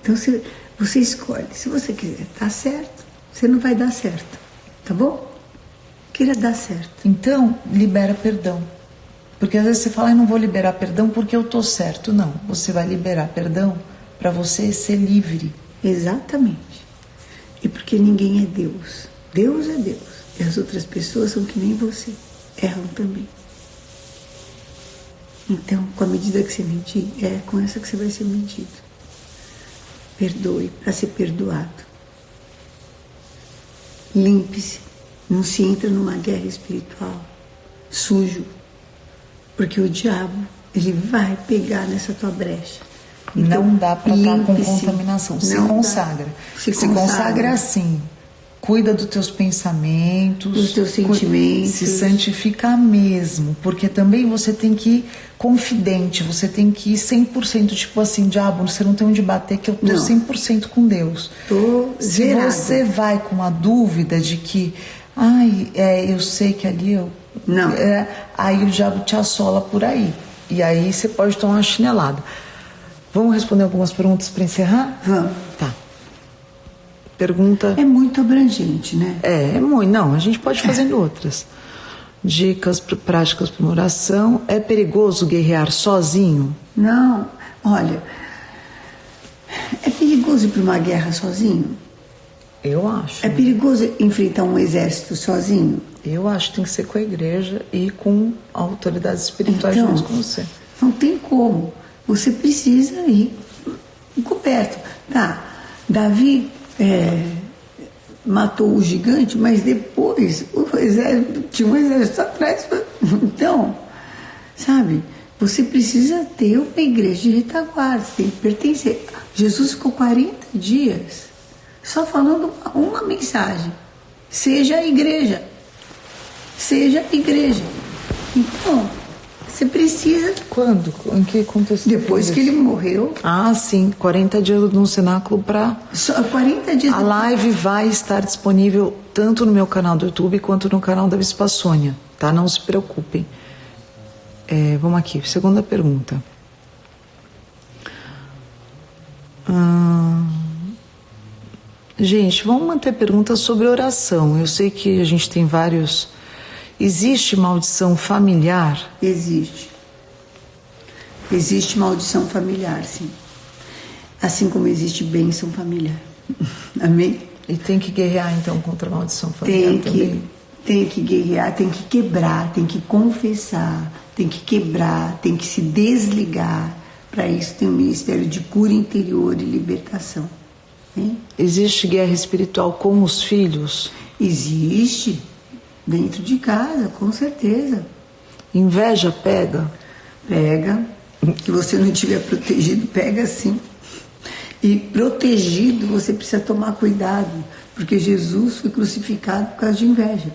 Então você escolhe. Se você quiser estar certo, você não vai dar certo. Tá bom? Queira dar certo. Então, libera perdão. Porque às vezes você fala, eu não vou liberar perdão porque eu tô certo. Não, você vai liberar perdão para você ser livre. Exatamente. E porque ninguém é Deus. Deus é Deus. E as outras pessoas são que nem você. Erram também. Então, com a medida que você medir, é com essa que você vai ser medido. Perdoe para ser perdoado. Limpe-se. Não se entra numa guerra espiritual sujo. Porque o diabo, ele vai pegar nessa tua brecha. Então, não dá para estar com contaminação. Se consagra. Se consagra assim. Cuida dos teus pensamentos, dos teus sentimentos, se santifica mesmo, porque também você tem que ir confidente, você tem que ir 100%, tipo assim, diabo, você não tem onde bater que eu tô 100% com Deus. Se você vai com a dúvida de que, eu sei que ali eu... Não. Aí o diabo te assola por aí, e aí você pode tomar uma chinelada. Vamos responder algumas perguntas para encerrar? Vamos. Tá. Pergunta... É muito abrangente, né? É muito. Não, a gente pode fazendo outras. Dicas práticas para uma oração. É perigoso guerrear sozinho? Não. Olha, é perigoso ir para uma guerra sozinho? Eu acho. É perigoso enfrentar um exército sozinho? Eu acho que tem que ser com a igreja e com autoridades espirituais juntos com você. Não tem como. Você precisa ir coberto. Tá, Davi... matou o gigante, mas depois tinha um exército atrás. Então, sabe, você precisa ter uma igreja de retaguarda, você tem que pertencer. Jesus ficou 40 dias só falando uma mensagem: seja a igreja. Seja a igreja. Então, você precisa... Quando? Em que contexto? Depois que ele morreu. Ah, sim. 40 dias no cenáculo para... Só 40 dias. A live vai estar disponível tanto no meu canal do YouTube quanto no canal da Bispa Sônia, tá? Não se preocupem. Vamos aqui. Segunda pergunta. Gente, vamos manter perguntas sobre oração. Eu sei que a gente tem vários... Existe maldição familiar? Existe. Existe maldição familiar, sim. Assim como existe bênção familiar. Amém? E tem que guerrear, então, contra a maldição familiar também? Tem que guerrear, tem que quebrar, tem que confessar, tem que quebrar, tem que se desligar. Para isso tem um ministério de cura interior e libertação. Hein? Existe guerra espiritual com os filhos? Existe. Dentro de casa, com certeza. Inveja pega? Pega. Se você não estiver protegido, pega sim. E protegido, você precisa tomar cuidado, porque Jesus foi crucificado por causa de inveja.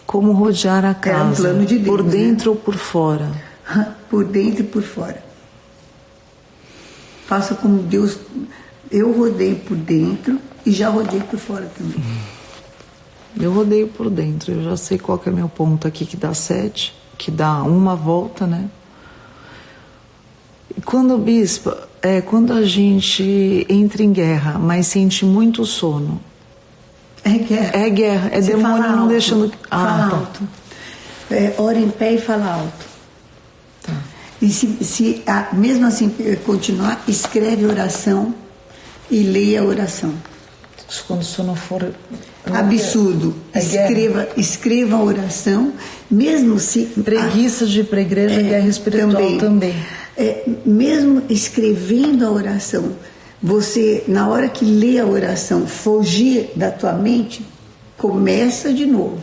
Como rodear a casa? É um plano de Deus, por dentro, né? ou por fora? Por dentro e por fora. Faça como Deus... Eu rodei por dentro e já rodei por fora também. Eu rodeio por dentro, eu já sei qual que é meu ponto aqui, que dá 7, que dá uma volta, né? E quando, bispo, quando a gente entra em guerra, mas sente muito sono. É guerra. É guerra, é Você demônio não deixando... Fala alto. Ora em pé e fala alto. Tá. E mesmo assim continuar, escreve oração e leia a oração. Quando o sono for... Absurdo. Escreva a oração, mesmo se... Preguiça de ir para a igreja, guerra espiritual também. Mesmo escrevendo a oração, você, na hora que lê a oração, fugir da tua mente, começa de novo.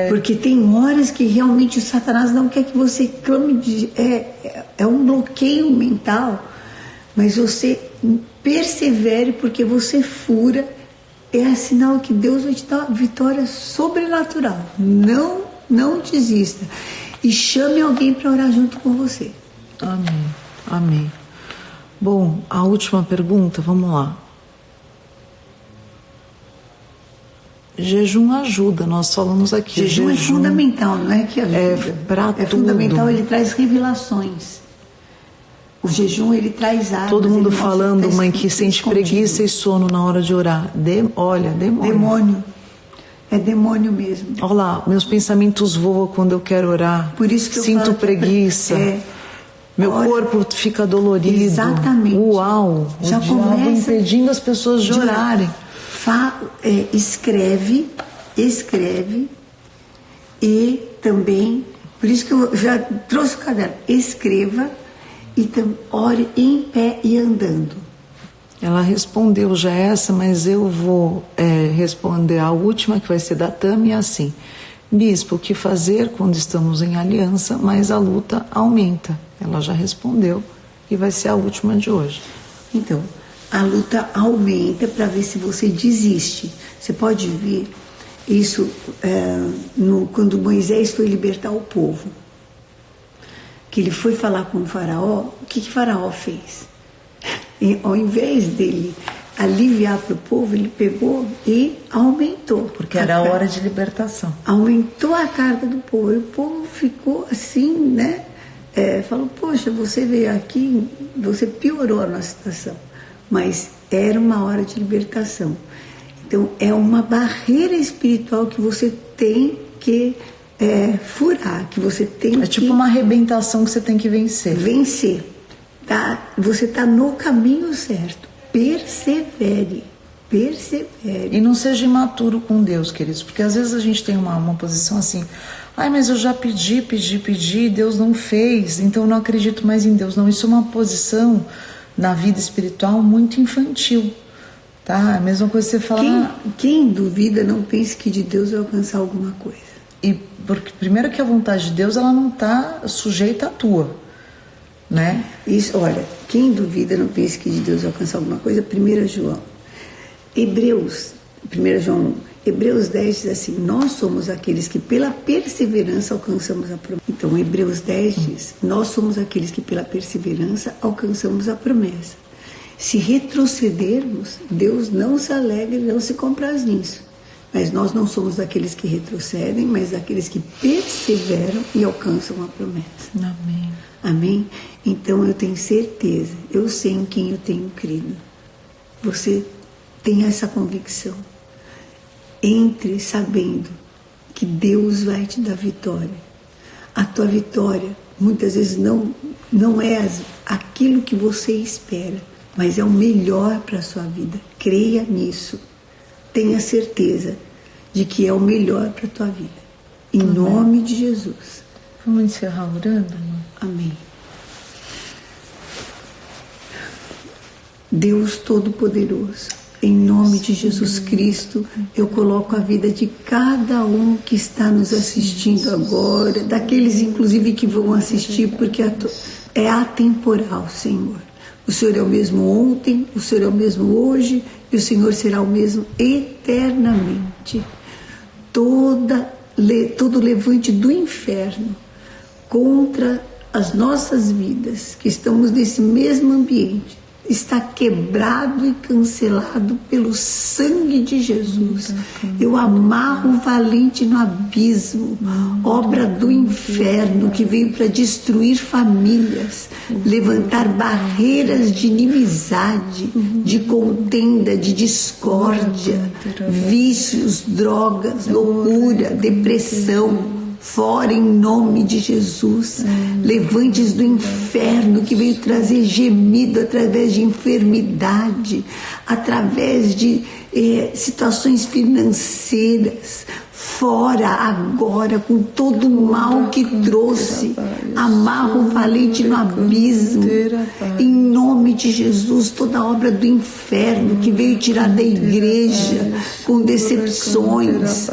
Porque tem horas que realmente o Satanás não quer que você clame, é um bloqueio mental, mas você persevere, porque você fura, é sinal que Deus vai te dar uma vitória sobrenatural. Não desista. E chame alguém para orar junto com você. Amém, amém. Bom, a última pergunta, vamos lá. Jejum ajuda, nós falamos aqui. Jejum é fundamental, não é que ajuda. É fundamental, ele traz revelações. O jejum, ele traz água. Todo mundo falando, mãe, que sente preguiça e sono na hora de orar. Olha, demônio. Demônio. É demônio mesmo. Olha lá, meus pensamentos voam quando eu quero orar. Por isso que eu sinto preguiça. Meu corpo fica dolorido. Exatamente. Uau! Já o diabo impedindo as pessoas de orarem. Escreve e também, por isso que eu já trouxe o caderno, escreva e ore em pé e andando. Ela respondeu já essa, mas eu vou responder a última, que vai ser da Tami, assim: bispo, o que fazer quando estamos em aliança, mas a luta aumenta? Ela já respondeu e vai ser a última de hoje. Então, a luta aumenta para ver se você desiste. Você pode ver isso quando Moisés foi libertar o povo. Que ele foi falar com o faraó, o que faraó fez? E, ao invés dele aliviar para o povo, ele pegou e aumentou. Porque era a hora de libertação. Aumentou a carga do povo. E o povo ficou assim, né? Falou, poxa, você veio aqui, você piorou a nossa situação. Mas era uma hora de libertação. Então, é uma barreira espiritual que você tem que furar, que você tem que... tipo uma arrebentação que você tem que vencer. Vencer. Tá? Você está no caminho certo. Persevere. E não seja imaturo com Deus, queridos, porque às vezes a gente tem uma posição assim: ai, mas eu já pedi, Deus não fez, então eu não acredito mais em Deus. Não, isso é uma posição na vida espiritual muito infantil, tá? A mesma coisa que você fala... Quem duvida não pense que de Deus vai alcançar alguma coisa. E porque primeiro que a vontade de Deus, ela não está sujeita à tua, né? Isso, olha, quem duvida não pense que de Deus vai alcançar alguma coisa. 1 João. Hebreus 10 diz assim: nós somos aqueles que pela perseverança alcançamos a promessa. Então, Hebreus 10 diz: nós somos aqueles que pela perseverança alcançamos a promessa. Se retrocedermos, Deus não se alegra e não se compraz nisso. Mas nós não somos daqueles que retrocedem, mas daqueles que perseveram e alcançam a promessa. Amém. Amém? Então eu tenho certeza, eu sei em quem eu tenho crido. Você tem essa convicção. Entre sabendo que Deus vai te dar vitória. A tua vitória muitas vezes não é aquilo que você espera, mas é o melhor para a sua vida. Creia nisso. Tenha certeza de que é o melhor para a tua vida. Em nome de Jesus. Vamos encerrar orando? Amém. Deus Todo-Poderoso, em nome de Jesus Cristo, eu coloco a vida de cada um que está nos assistindo agora, daqueles inclusive que vão assistir, porque é atemporal, Senhor. O Senhor é o mesmo ontem, o Senhor é o mesmo hoje, e o Senhor será o mesmo eternamente. Todo levante do inferno contra as nossas vidas, que estamos nesse mesmo ambiente, está quebrado e cancelado pelo sangue de Jesus. Eu amarro o valente no abismo, obra do inferno que veio para destruir famílias, levantar barreiras de inimizade, de contenda, de discórdia, vícios, drogas, loucura, depressão. Fora em nome de Jesus. Levantes do inferno que veio trazer gemido através de enfermidade, através de situações financeiras. Fora agora com todo o mal que trouxe. Amarra o valente no abismo. Em nome de Jesus, toda obra do inferno que veio tirar da igreja com decepções,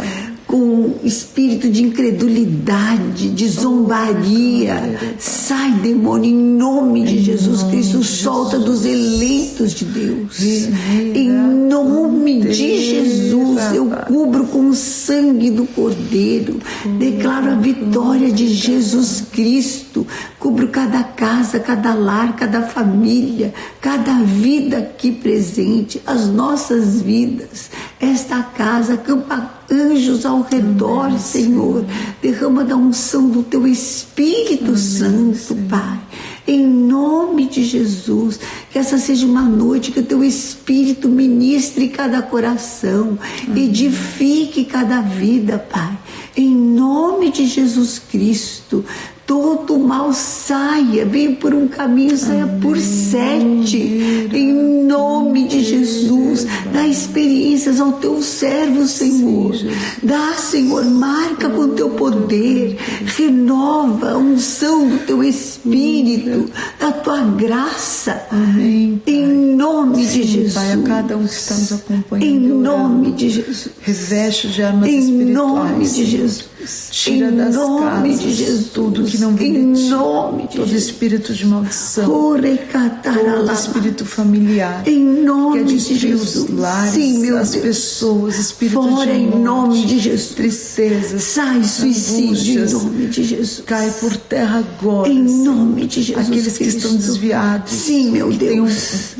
com espírito de incredulidade, de zombaria. Sai, demônio, em nome de Jesus Cristo. Solta dos eleitos de Deus. Em nome de Jesus, eu cubro com o sangue do Cordeiro. Declaro a vitória de Jesus Cristo. Cubro cada casa, cada lar, cada família, cada vida aqui presente, as nossas vidas. Esta casa, acampa anjos ao redor, Senhor. Derrama da unção do Teu Espírito Santo, Pai. Em nome de Jesus, que essa seja uma noite que o Teu Espírito ministre cada coração, edifique cada vida, Pai. Em nome de Jesus Cristo, todo mal saia, venha por um caminho, saia por 7. Em nome de Jesus, dá experiências ao Teu servo, Senhor. Dá, Senhor, marca com Teu poder, renova a unção do Teu Espírito, da Tua graça. Amém, Pai. Em nome de Jesus. Pai, a cada um que está nos acompanhando. Em nome de Jesus. Reveste de armas em espirituais. Em nome de Jesus. Tira em das nome casas de Jesus. tudo que não vem em de ti. Nome de todo Jesus. Espírito de maldição, todo espírito familiar em nome que quer de destruir Jesus. os lares, Sim, meu as Deus. pessoas, espírito Fora de em morte, nome de Jesus. tristezas, Sai suicídio angústias, em nome de Jesus. cai por terra agora. Em nome de Jesus. Aqueles que Cristo. estão desviados, Sim, meu que Deus. tenham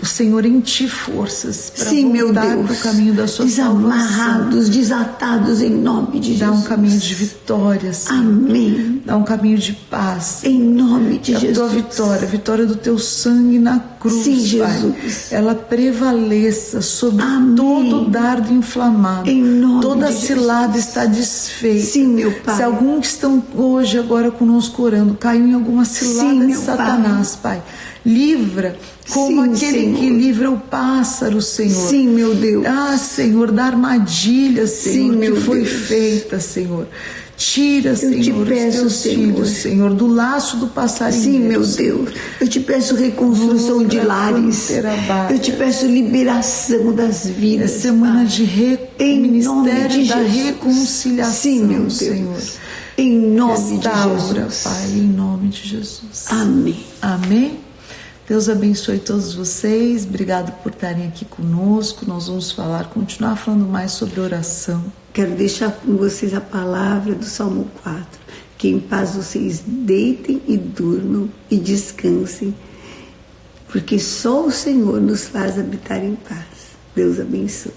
o Senhor em ti forças para Sim, meu voltar Deus. para o caminho da sua salvação. Desamarrados, desatados em nome de Dá Jesus. um caminho de vitória, Senhor. Amém. Dá um caminho de paz. Em nome de a Jesus. tua vitória, a vitória do teu sangue na cruz, Sim, Pai, Jesus. ela prevaleça sobre Amém. todo dardo inflamado. Em nome Toda de cilada Jesus. está desfeita. Sim, meu Pai. Se algum que estão hoje, agora conosco orando, caiu em alguma cilada Sim, de meu Satanás, Pai, livra como Sim, aquele Senhor. que livra o pássaro, Senhor. Sim, meu Deus. Ah, Senhor, da armadilha, Senhor, Sim, meu que foi Deus. feita, Senhor. Tira, Eu te Senhor, peço, os teus Senhor. filhos, Senhor, do laço do passarinho. Sim, meu Deus. Eu te peço reconstrução de lares. Eu te peço liberação das É vidas. semana Pai. de Em nome Ministério de da Jesus. Reconciliação, Sim, meu Deus. Senhor. Em nome de Restaura, Jesus. Pai, em nome de Jesus. Amém. Amém? Deus abençoe todos vocês. Obrigado por estarem aqui conosco. Nós vamos continuar falando mais sobre oração. Quero deixar com vocês a palavra do Salmo 4. Que em paz vocês deitem e durmam e descansem, porque só o Senhor nos faz habitar em paz. Deus abençoe.